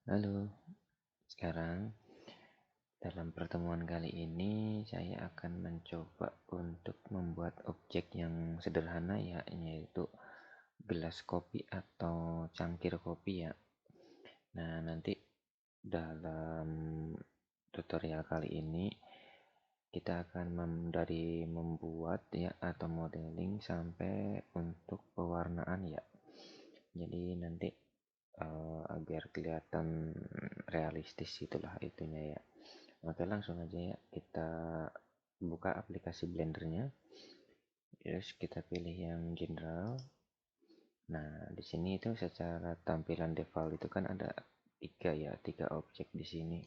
Halo, sekarang dalam pertemuan kali ini saya akan mencoba untuk membuat objek yang sederhana ya, yaitu gelas kopi atau cangkir kopi ya. Nah, nanti dalam tutorial kali ini kita akan dari membuat ya atau modeling sampai untuk pewarnaan ya. Jadi nanti agar kelihatan realistis itulah itunya ya. Oke, langsung aja ya kita buka aplikasi Blendernya. Terus kita pilih yang general. Nah, di sini itu secara tampilan default itu kan ada tiga objek di sini.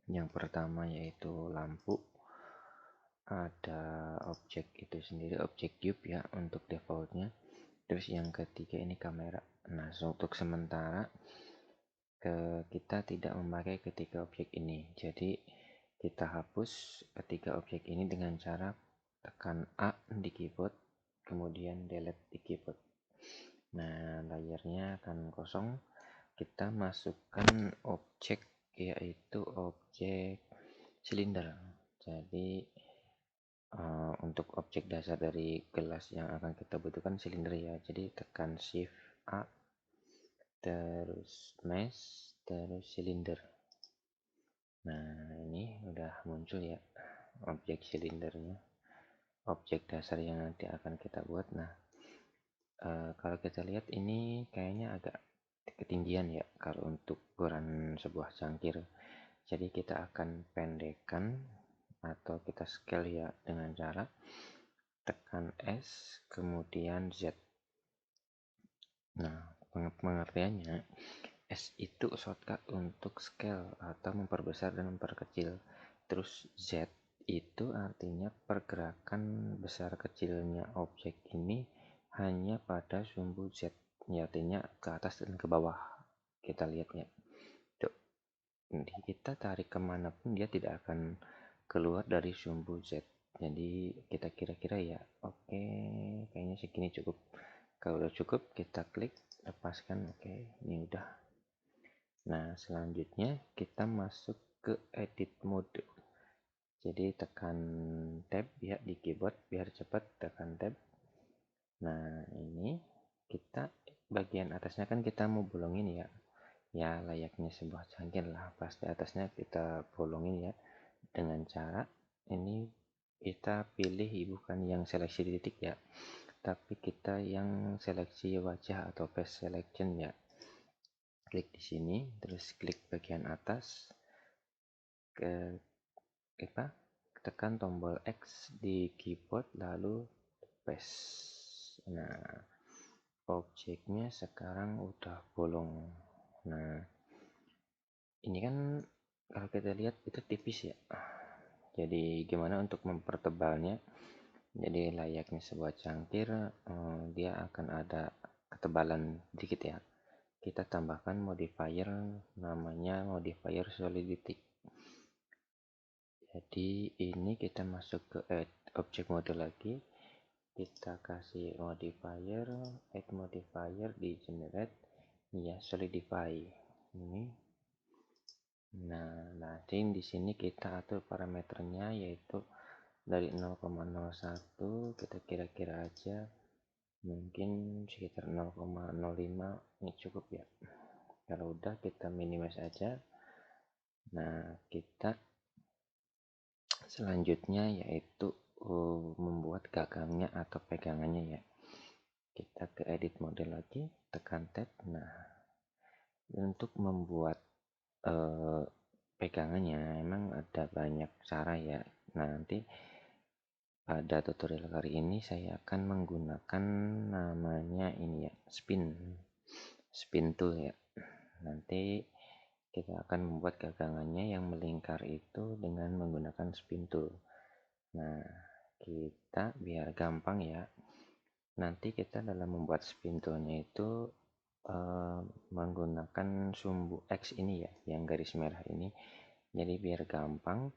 Yang pertama yaitu lampu, ada objek itu sendiri, objek cube ya untuk defaultnya. Terus yang ketiga ini kamera. Nah, untuk sementara kita tidak memakai ketiga objek ini. Jadi kita hapus ketiga objek ini dengan cara tekan A di keyboard, kemudian delete di keyboard. Nah, layarnya akan kosong. Kita masukkan objek yaitu objek silinder. Jadi untuk objek dasar dari gelas yang akan kita butuhkan silinder ya. Jadi tekan shift A, terus mesh, terus silinder. Nah, ini udah muncul ya objek silindernya, objek dasar yang nanti akan kita buat. Nah, kalau kita lihat ini kayaknya agak ketinggian ya kalau untuk ukuran sebuah cangkir. Jadi kita akan pendekkan atau kita scale ya dengan cara tekan S kemudian Z. Nah, pengertiannya S itu shortcut untuk scale atau memperbesar dan memperkecil. Terus Z itu artinya pergerakan besar kecilnya objek ini hanya pada sumbu Z. Ya, artinya ke atas dan ke bawah. Kita lihatnya. Tuh, kita tarik kemanapun dia tidak akan keluar dari sumbu Z. Jadi kita kira-kira ya, oke, kayaknya segini cukup. Kalau udah cukup, kita klik, lepaskan. Oke, ini udah. Nah, selanjutnya kita masuk ke edit mode. Jadi tekan tab ya di keyboard biar cepat, tekan tab. Nah, ini kita bagian atasnya kan kita mau bolongin ya. Ya, layaknya sebuah cangkir lah. Pasti atasnya kita bolongin ya dengan cara ini kita pilih bukan yang seleksi titik ya, tapi kita yang seleksi wajah atau face selection ya. Klik di sini, terus klik bagian atas, ke kita tekan tombol X di keyboard lalu paste. Nah, objeknya sekarang udah bolong. Nah, ini kan kalau kita lihat itu tipis ya. Jadi gimana untuk mempertebalnya? Jadi layaknya sebuah cangkir, dia akan ada ketebalan dikit ya. Kita tambahkan modifier namanya modifier solidity. Jadi ini kita masuk ke add object model lagi, kita kasih modifier, add modifier di generate ya solidify ini. Nah, nanti di sini kita atur parameternya yaitu dari 0,01 kita kira-kira aja mungkin sekitar 0,05 ini cukup ya. Kalau udah kita minimize aja. Nah, kita selanjutnya yaitu membuat gagangnya atau pegangannya ya. Kita ke edit model lagi, tekan tab. Nah, untuk membuat pegangannya emang ada banyak cara ya. Nah, nanti pada tutorial kali ini saya akan menggunakan namanya ini ya, spin tool ya. Nanti kita akan membuat gagangannya yang melingkar itu dengan menggunakan spin tool. Nah, kita biar gampang ya, nanti kita dalam membuat spin toolnya itu menggunakan sumbu X ini ya, yang garis merah ini. Jadi biar gampang,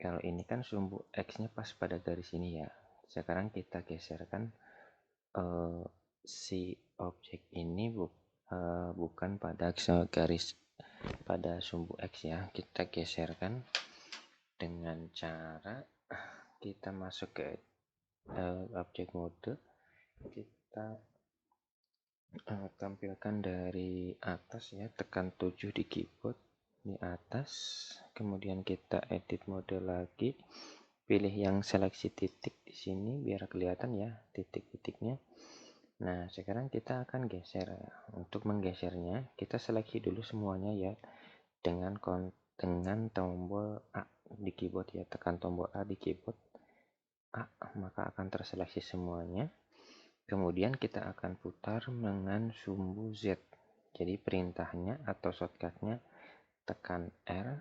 kalau ini kan sumbu X nya pas pada garis ini ya. Sekarang kita geserkan si objek ini bukan pada garis pada sumbu X ya, kita geserkan dengan cara kita masuk ke objek mode, kita tampilkan dari atas ya, tekan 7 di keyboard di atas, kemudian kita edit mode lagi, pilih yang seleksi titik di sini biar kelihatan ya titik-titiknya. Nah, sekarang kita akan geser ya. Untuk menggesernya, kita seleksi dulu semuanya ya dengan tombol A di keyboard ya, tekan tombol A di keyboard A, maka akan terseleksi semuanya. Kemudian kita akan putar dengan sumbu Z. Jadi perintahnya atau shortcutnya tekan R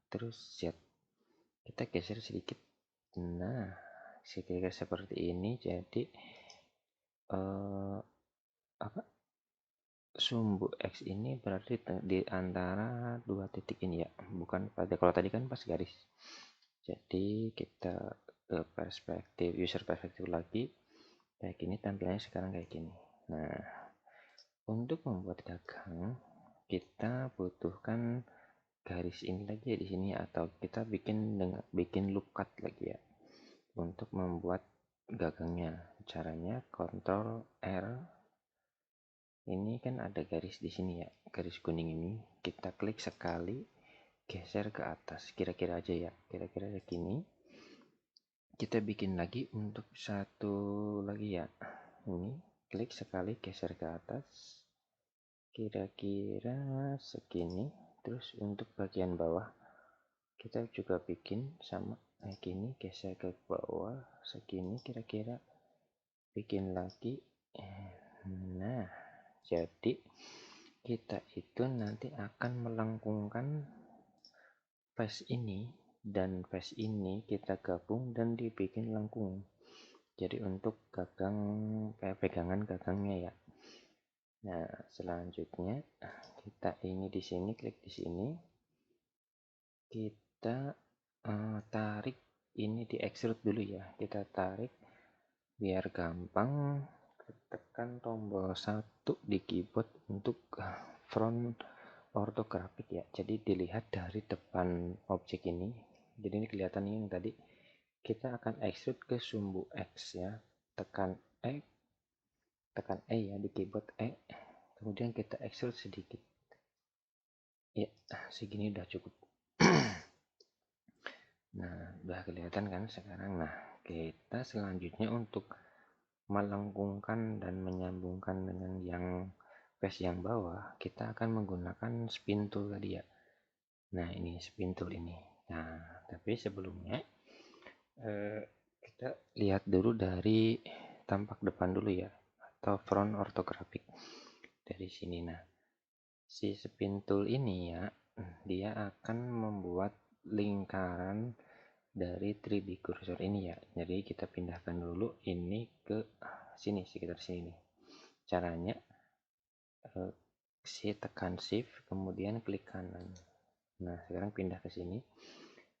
terus Z. Kita geser sedikit. Nah, kira-kira seperti ini. Jadi apa? Sumbu X ini berarti di antara dua titik ini ya, bukan pada, kalau tadi kan pas garis. Jadi kita ke perspektif user perspektif lagi, kayak gini tampilannya sekarang kayak gini. Nah, untuk membuat gagang kita butuhkan garis ini lagi ya di sini, atau kita bikin loop cut lagi ya untuk membuat gagangnya. Caranya Ctrl R, ini kan ada garis di sini ya, garis kuning ini kita klik sekali, geser ke atas kira-kira aja ya, kira-kira kayak gini. Kita bikin lagi untuk satu lagi ya, ini klik sekali, geser ke atas kira-kira segini. Terus untuk bagian bawah kita juga bikin sama kayak gini, geser ke bawah segini kira-kira, bikin lagi. Nah, jadi kita itu nanti akan melengkungkan face ini dan face ini, kita gabung dan dibikin lengkung. Jadi untuk gagang kayak pegangan gagangnya ya. Nah, selanjutnya kita ini di sini, klik di sini, kita tarik ini, di extrude dulu ya, kita tarik biar gampang. Tekan tombol 1 di keyboard untuk front ortografik ya, jadi dilihat dari depan objek ini. Jadi ini kelihatan ini yang tadi kita akan extrude ke sumbu X ya, tekan E ya di keyboard E, kemudian kita extrude sedikit ya, segini udah cukup. Nah, udah kelihatan kan sekarang. Nah, kita selanjutnya untuk melengkungkan dan menyambungkan dengan yang face yang bawah, kita akan menggunakan spin tool tadi ya. Nah, ini spin tool ini. Nah, tapi sebelumnya kita lihat dulu dari tampak depan dulu ya, atau front ortografik dari sini. Nah, si spin tool ini ya, dia akan membuat lingkaran dari 3D cursor ini ya. Jadi kita pindahkan dulu ini ke sini, sekitar sini. Caranya tekan shift kemudian klik kanan. Nah, sekarang pindah ke sini.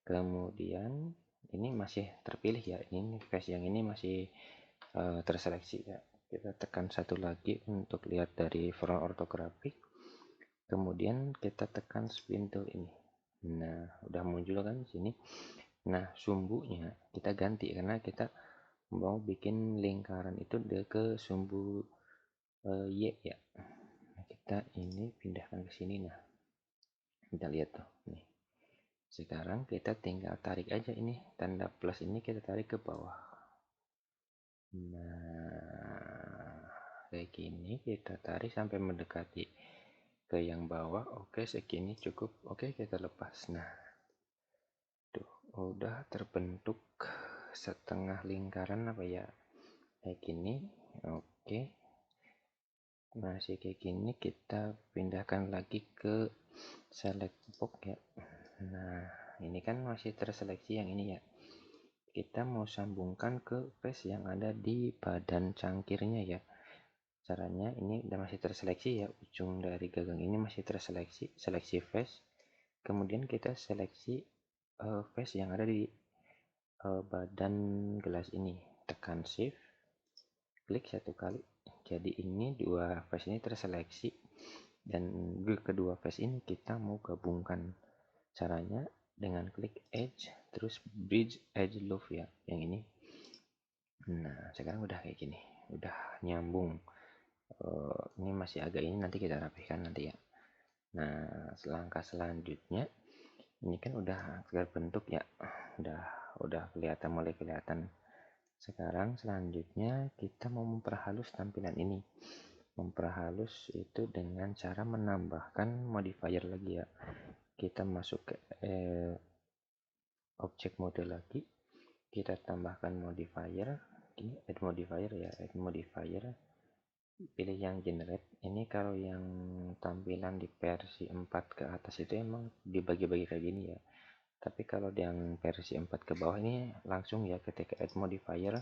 Kemudian ini masih terpilih ya. Ini face yang ini masih terseleksi ya. Kita tekan satu lagi untuk lihat dari front ortografik. Kemudian kita tekan spin tool ini. Nah, udah muncul kan di sini. Nah, sumbunya kita ganti karena kita mau bikin lingkaran itu ke sumbu Y ya. Nah, kita ini pindahkan ke sini. Nah, kita lihat tuh nih. Sekarang kita tinggal tarik aja ini, tanda plus ini kita tarik ke bawah. Nah, kayak gini kita tarik sampai mendekati ke yang bawah. Oke, segini cukup. Oke, kita lepas. Nah, tuh udah terbentuk setengah lingkaran apa ya, kayak gini. Oke, masih kayak gini, kita pindahkan lagi ke select box ya. Nah, ini kan masih terseleksi yang ini ya, kita mau sambungkan ke face yang ada di badan cangkirnya ya. Caranya ini udah masih terseleksi ya, ujung dari gagang ini masih terseleksi, seleksi face, kemudian kita seleksi face yang ada di badan gelas ini, tekan shift, klik satu kali. Jadi ini dua face ini terseleksi. Dan kedua face ini kita mau gabungkan. Caranya dengan klik edge terus bridge edge loop ya, yang ini. Nah sekarang udah kayak gini, udah nyambung. Ini masih agak ini, nanti kita rapihkan nanti ya. Nah langkah selanjutnya ini kan udah terbentuk ya, udah kelihatan, mulai kelihatan. Sekarang selanjutnya kita mau memperhalus tampilan ini. Memperhalus itu dengan cara menambahkan modifier lagi ya. Kita masuk ke object mode lagi, kita tambahkan modifier. Ini add modifier ya, add modifier, pilih yang generate. Ini kalau yang tampilan di versi 4 ke atas itu emang dibagi-bagi kayak gini ya, tapi kalau yang versi 4 ke bawah ini langsung ya, ketika add modifier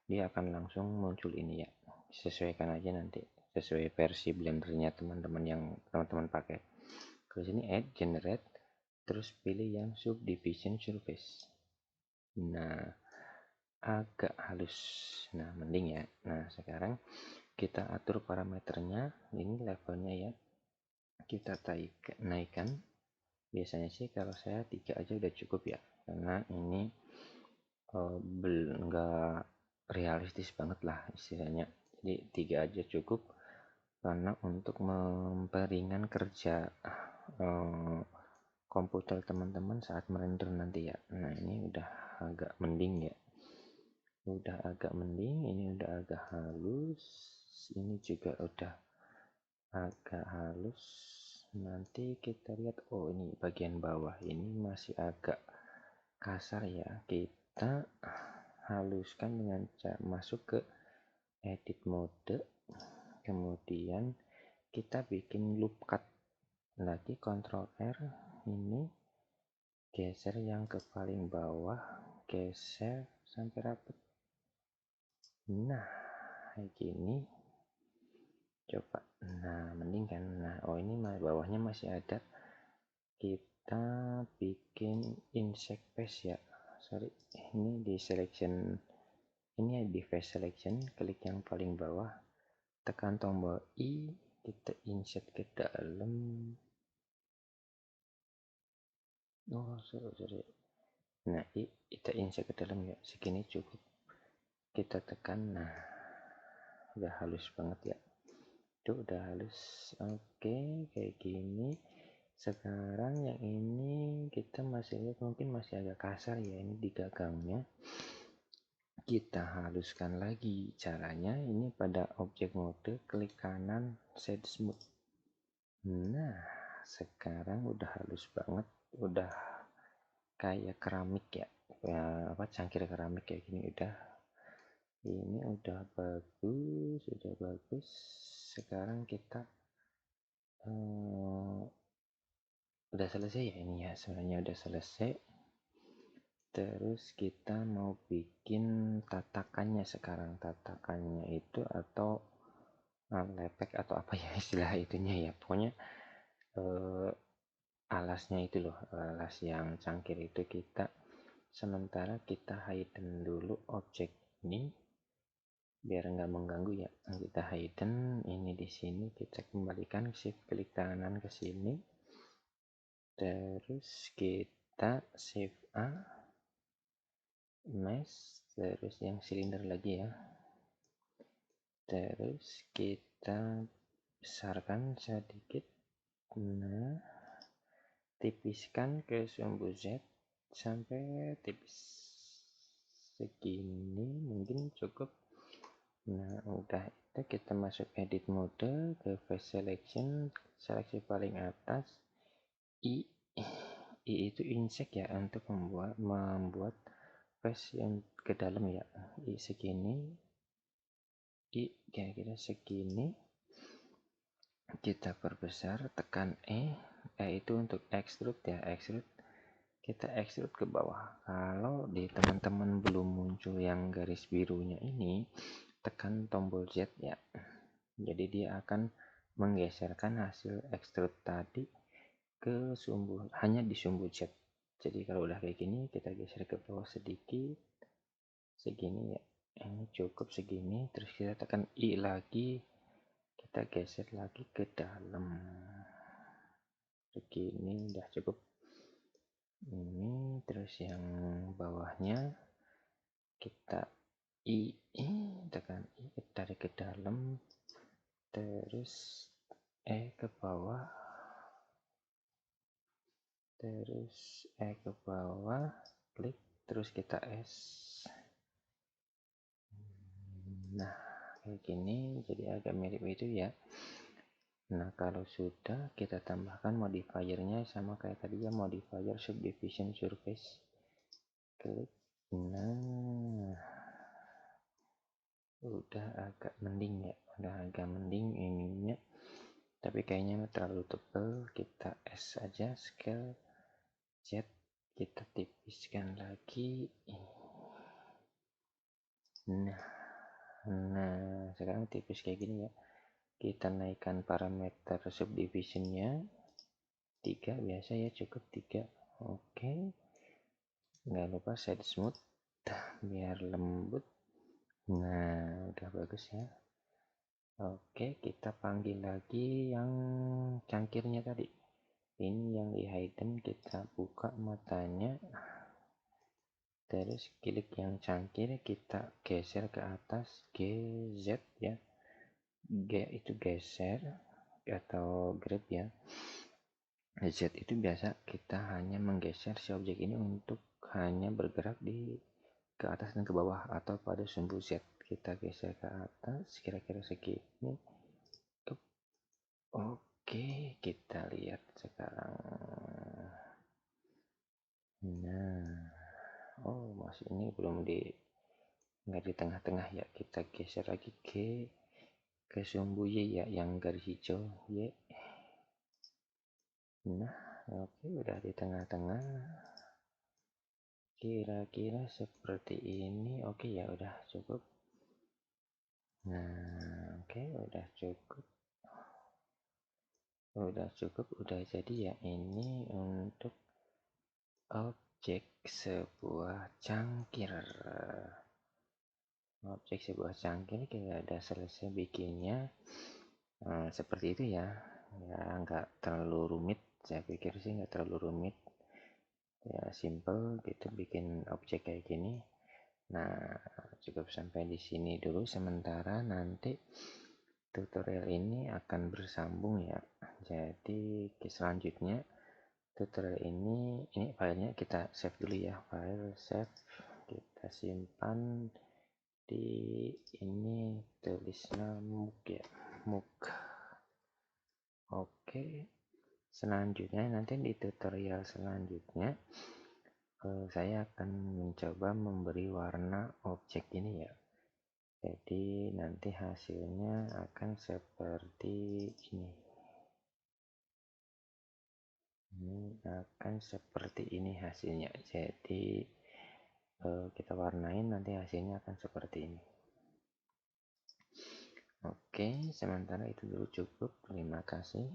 dia akan langsung muncul ini ya. Sesuaikan aja nanti sesuai versi blendernya teman-teman yang teman-teman pakai. Ke sini add generate, terus pilih yang subdivision surface. Nah agak halus, nah mending ya. Nah sekarang kita atur parameternya, ini levelnya ya, kita naikkan. Biasanya sih kalau saya 3 aja udah cukup ya, karena ini nggak realistis banget lah istilahnya. Jadi 3 aja cukup, karena untuk memperingan kerja komputer teman-teman saat merender nanti ya. Nah ini udah agak mending ya, udah agak mending, ini udah agak halus, ini juga udah agak halus. Nanti kita lihat, oh ini bagian bawah ini masih agak kasar ya, kita haluskan dengan cara masuk ke edit mode, kemudian kita bikin loop cut lagi, Ctrl R, ini geser yang ke paling bawah, geser sampai rapet. Nah kayak gini, coba. Nah mending kan. Nah ini bawahnya masih ada, kita bikin insect face ya, sorry, ini di selection, ini di face selection, klik yang paling bawah, tekan tombol I, kita insert ke dalam. Sorry. Nah kita insert ke dalam ya, segini cukup, kita tekan. Nah udah halus banget ya, itu udah halus. Oke kayak gini. Sekarang yang ini kita masih lihat mungkin masih agak kasar ya, ini di gagangnya kita haluskan lagi. Caranya ini pada objek mode, klik kanan, set smooth. Nah sekarang udah halus banget, udah kayak keramik ya, cangkir keramik kayak gini. Ini udah bagus. Sekarang kita udah selesai ya, ini ya sebenarnya udah selesai. Terus kita mau bikin tatakannya. Sekarang tatakannya itu atau lepek atau apa ya istilah itunya ya, pokoknya alasnya itu loh, alas yang cangkir itu, kita sementara kita hidden dulu objek ini biar nggak mengganggu ya. Kita hidden ini di sini, kita kembalikan, shift klik kanan ke sini, terus kita save A, mesh, terus yang silinder lagi ya, terus kita besarkan sedikit. Nah tipiskan ke sumbu Z sampai tipis segini, mungkin cukup. Nah udah, itu kita masuk edit mode, ke face selection, seleksi paling atas, I itu insect ya, untuk membuat face yang ke dalam ya. I segini, I kira-kira segini, kita perbesar, tekan itu untuk extrude ya, extrude, kita extrude ke bawah. Kalau di teman-teman belum muncul yang garis birunya ini, tekan tombol Z ya, jadi dia akan menggeserkan hasil extrude tadi ke sumbu, hanya di sumbu Z. Jadi kalau udah kayak gini, kita geser ke bawah sedikit, segini ya, ini cukup segini. Terus kita tekan I lagi, kita geser lagi ke dalam begini, udah cukup. Ini terus yang bawahnya kita tekan I, tarik ke dalam, terus ke bawah, terus ke bawah, klik, terus kita S. Nah, kayak gini, jadi agak mirip itu ya. Nah, kalau sudah, kita tambahkan modifiernya sama kayak tadi ya, modifier subdivision surface. Klik. Nah, udah agak mending ya, udah agak mending ininya. Tapi kayaknya terlalu tebal, kita S aja, scale Z, kita tipiskan lagi. Nah, sekarang tipis kayak gini ya. Kita naikkan parameter subdivisionnya 3, biasa ya, cukup 3. Oke, nggak lupa side smooth biar lembut. Nah, udah bagus ya. Oke, kita panggil lagi yang cangkirnya tadi. Ini yang di hidden, kita buka matanya, terus klik yang cangkir, kita geser ke atas, GZ ya. G itu geser atau grab ya. Z itu biasa kita hanya menggeser si objek ini untuk hanya bergerak di ke atas dan ke bawah atau pada sumbu Z. Kita geser ke atas kira-kira segini. Oke, kita lihat sekarang. Nah, oh masih ini belum nggak di tengah-tengah ya. Kita geser lagi ke sumbu Y ya, yang garis hijau Y. Nah, oke, udah di tengah-tengah. Kira-kira seperti ini. Oke ya, udah cukup. Nah, oke, udah cukup. Udah jadi ya. Ini untuk objek sebuah cangkir. Objek sebuah cangkir kita udah selesai bikinnya. Seperti itu ya. Ya, nggak terlalu rumit. Saya pikir sih nggak terlalu rumit. Ya, simple gitu bikin objek kayak gini. Nah, cukup sampai di sini dulu sementara, nanti tutorial ini akan bersambung ya. Jadi selanjutnya tutorial ini filenya kita save dulu ya, file save, kita simpan di ini, tulisnya MOOC ya, MOOC. Oke, selanjutnya nanti di tutorial selanjutnya saya akan mencoba memberi warna objek ini ya. Jadi nanti hasilnya akan seperti ini. Akan seperti ini hasilnya. Jadi kita warnain, nanti hasilnya akan seperti ini. Oke, sementara itu dulu cukup. Terima kasih.